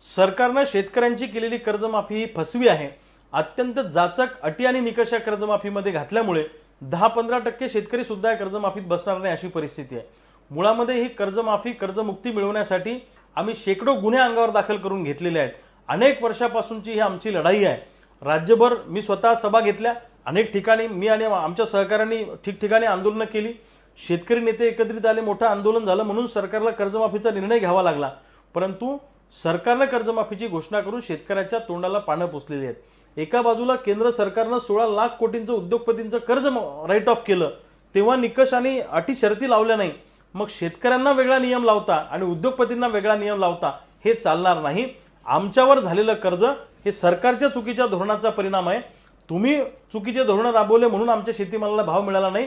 सरकारने शेतकऱ्यांची केलेली कर्जमाफी ही फसवी आहे। अत्यंत जाचक अटी आणि निकषा कर्जमाफीमध्ये घातल्यामुळे 10-15% शेतकरी सुद्धा या कर्जमाफीत बसणार नाही अशी परिस्थिती आहे। मुळामध्ये ही कर्जमाफी कर्जमुक्ती मिळवण्यासाठी आम्ही शेकडो गुन्हे अंगावर दाखल करून घेतलेले आहेत। अनेक वर्षापासूनची ही आमची लढाई आहे। राज्यभर मी स्वतः सभा घेतल्या, अनेक ठिकाणी मी आणि आमच्या सहकाऱ्यांनी ठिकठिकाणी आंदोलन केली। शेतकरी नेते एकत्रित आले, मोठं आंदोलन झालं, म्हणून सरकारला कर्जमाफीचा निर्णय घ्यावा लागला। परंतु सरकारने कर्जमाफीची घोषणा करून शेतकऱ्याच्या तोंडाला पानं पुसलेली आहेत। एका बाजूला केंद्र सरकारने 16 लाख कोटींचं उद्योगपतींचं कर्ज राईट ऑफ केलं, तेव्हा निकष आणि अटी शर्ती लावल्या नाही। मग शेतकऱ्यांना वेगळा नियम लावता आणि उद्योगपतींना वेगळा नियम लावता, हे चालणार नाही। आमच्यावर झालेलं कर्ज हे सरकारच्या चुकीच्या धोरणाचा परिणाम आहे। तुम्ही चुकीचे धोरण राबवले म्हणून आमच्या शेतीमालाला भाव मिळाला नाही,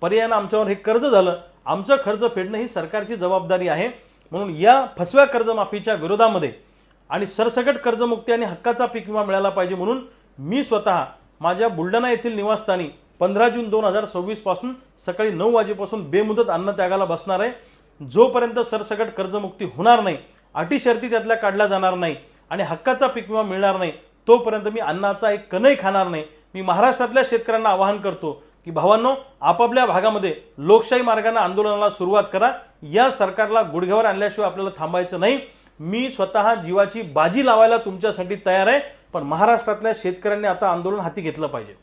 पर्यायाने आमच्यावर हे कर्ज झालं। आमचं कर्ज फेडणं ही सरकारची जबाबदारी आहे। म्हणून या फसव्या कर्जमाफीच्या विरोधामध्ये आणि सरसकट कर्जमुक्ती आणि हक्काचा पीक विमा मिळाला पाहिजे म्हणून मी स्वतः माझ्या बुलढाणा येथील निवासस्थानी 15 जून 2026 पासून सकाळी 9 वाजेपासून बेमुदत अन्नत्यागाला बसणार आहे। जोपर्यंत सरसकट कर्जमुक्ती होणार नाही, अटी शर्ती त्यातल्या काढल्या जाणार नाही आणि हक्काचा पीक विमा मिळणार नाही, तोपर्यंत मी अन्नाचा एक कणही खाणार नाही। मी महाराष्ट्रातल्या शेतकऱ्यांना आवाहन करतो की भावांनो, आपापल्या भागामध्ये लोकशाही मार्गाने आंदोलनाला सुरुवात करा। या सरकारला गुडघ्यावर आणल्याशिवाय आपल्याला थांबायचं नाही। मी स्वतः जीवाची बाजी लावायला तुमच्यासाठी तयार आहे, पण महाराष्ट्रातल्या शेतकऱ्यांनी आता आंदोलन हाती घेतलं पाहिजे।